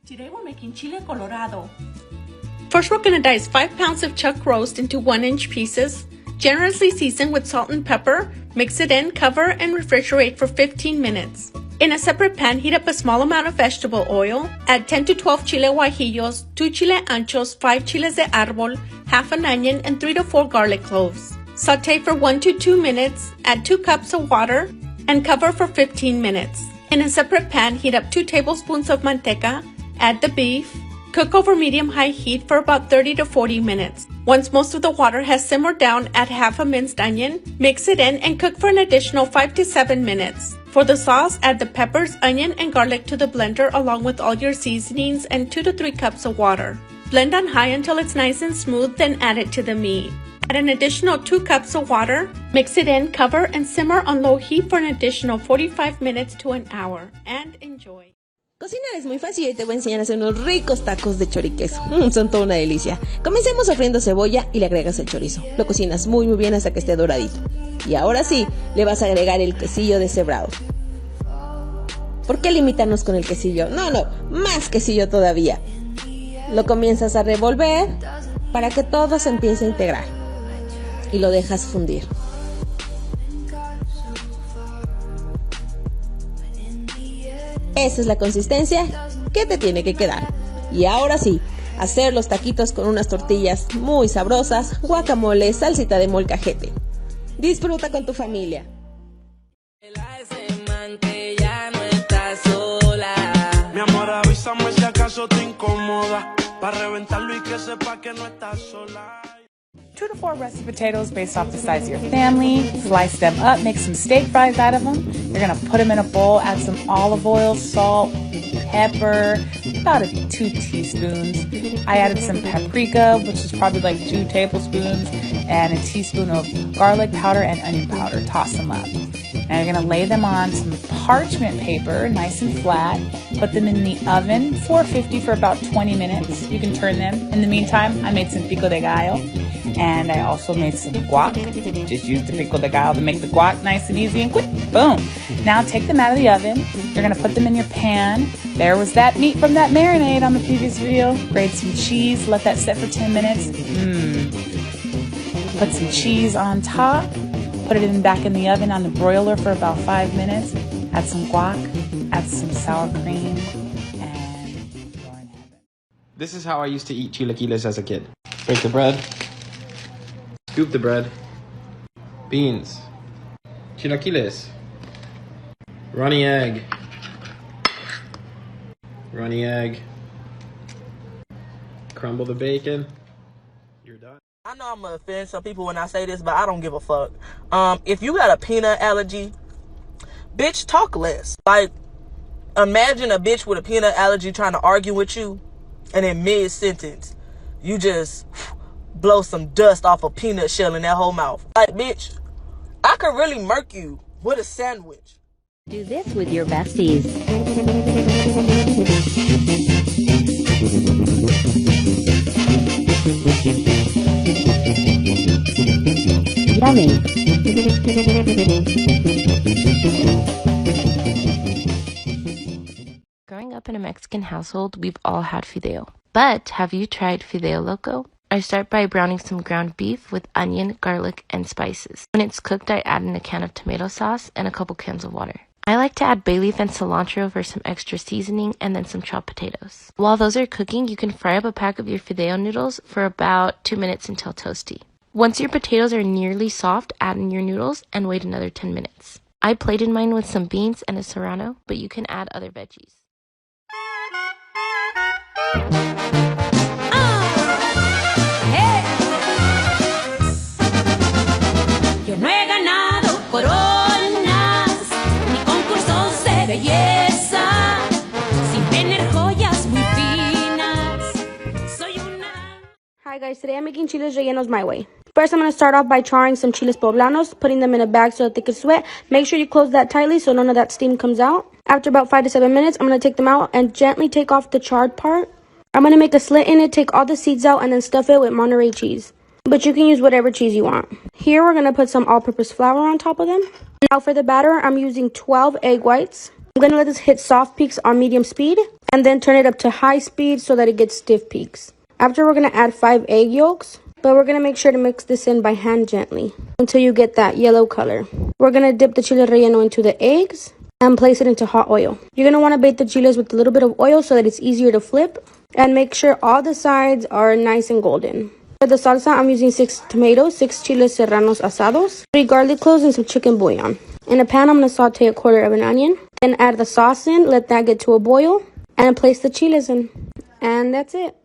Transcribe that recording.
Today we're making chile colorado. First, we're going to dice 5 pounds of chuck roast into 1-inch pieces. Generously season with salt and pepper. Mix it in, cover, and refrigerate for 15 minutes. In a separate pan, heat up a small amount of vegetable oil. Add 10 to 12 chile guajillos, 2 chile anchos, 5 chiles de árbol, half an onion, and 3 to 4 garlic cloves. Saute for 1 to 2 minutes. Add 2 cups of water and cover for 15 minutes. In a separate pan, heat up 2 tablespoons of manteca. Add the beef. Cook over medium-high heat for about 30 to 40 minutes. Once most of the water has simmered down, add half a minced onion, mix it in, and cook for an additional 5 to 7 minutes. For the sauce, add the peppers, onion, and garlic to the blender along with all your seasonings and 2 to 3 cups of water. Blend on high until it's nice and smooth, then add it to the meat. Add an additional 2 cups of water, mix it in, cover, and simmer on low heat for an additional 45 minutes to an hour. And enjoy. Cocinar es muy fácil y te voy a enseñar a hacer unos ricos tacos de choriqueso. Son toda una delicia. Comencemos sofriendo cebolla y le agregas el chorizo. Lo cocinas muy bien hasta que esté doradito. Y ahora sí, le vas a agregar el quesillo deshebrado. ¿Por qué limitarnos con el quesillo? No, más quesillo todavía. Lo comienzas a revolver para que todo se empiece a integrar. Y lo dejas fundir. Esa es la consistencia que te tiene que quedar. Y ahora sí, hacer los taquitos con unas tortillas muy sabrosas, guacamole, salsita de molcajete. Disfruta con tu familia. Mi amor, avísame si acaso te incomoda, para reventarlo y que sepa que no estás sola. 2 to 4 russet potatoes based off the size of your family. Slice them up, make some steak fries out of them. You're gonna put them in a bowl, add some olive oil, salt, pepper, about 2 teaspoons. I added some paprika, which is probably like 2 tablespoons, and a teaspoon of garlic powder and onion powder. Toss them up. Now you're gonna lay them on some parchment paper, nice and flat. Put them in the oven, 450 for about 20 minutes. You can turn them. In the meantime, I made some pico de gallo. And I also made some guac. Just use the pico de gallo to make the guac nice and easy and quick. Boom. Now take them out of the oven. You're going to put them in your pan. There was that meat from that marinade on the previous video. Grate some cheese. Let that set for 10 minutes. Put some cheese on top. Put it back in the oven on the broiler for about 5 minutes. Add some guac. Add some sour cream. And you're in heaven. This is how I used to eat chilaquiles as a kid. Break the bread. Scoop the bread. Beans. Chilaquiles. Runny egg. Runny egg. Crumble the bacon. You're done. I know I'm gonna offend some people when I say this, but I don't give a fuck. If you got a peanut allergy, bitch, talk less. Like, imagine a bitch with a peanut allergy trying to argue with you, and in mid-sentence, you just blow some dust off a peanut shell in that whole mouth. Like, bitch, I could really murk you with a sandwich. Do this with your besties. Yummy. Growing up in a Mexican household, we've all had fideo. But have you tried fideo loco? I start by browning some ground beef with onion, garlic, and spices. When it's cooked, I add in a can of tomato sauce and a couple cans of water. I like to add bay leaf and cilantro for some extra seasoning and then some chopped potatoes. While those are cooking, you can fry up a pack of your fideo noodles for about 2 minutes until toasty. Once your potatoes are nearly soft, add in your noodles and wait another 10 minutes. I plated mine with some beans and a serrano, but you can add other veggies. Yo no he ganado coronas ni concursos de belleza, sin tener joyas muy finas. Soy una. Hi guys, today I'm making chiles rellenos my way. First, I'm going to start off by charring some chiles poblanos, putting them in a bag so that they can sweat. Make sure you close that tightly so none of that steam comes out. After about 5 to 7 minutes, I'm going to take them out and gently take off the charred part. I'm going to make a slit in it, take all the seeds out, and then stuff it with Monterey cheese. But you can use whatever cheese you want. Here, we're going to put some all-purpose flour on top of them. Now for the batter, I'm using 12 egg whites. I'm going to let this hit soft peaks on medium speed. and then turn it up to high speed so that it gets stiff peaks. After, we're going to add 5 egg yolks, but we're going to make sure to mix this in by hand gently until you get that yellow color. We're going to dip the chile relleno into the eggs and place it into hot oil. You're going to want to bake the chiles with a little bit of oil so that it's easier to flip, and make sure all the sides are nice and golden. For the salsa, I'm using 6 tomatoes, 6 chiles serranos asados, 3 garlic cloves, and some chicken bouillon. In a pan, I'm going to saute a quarter of an onion, then add the sauce in, let that get to a boil, and place the chiles in. And that's it.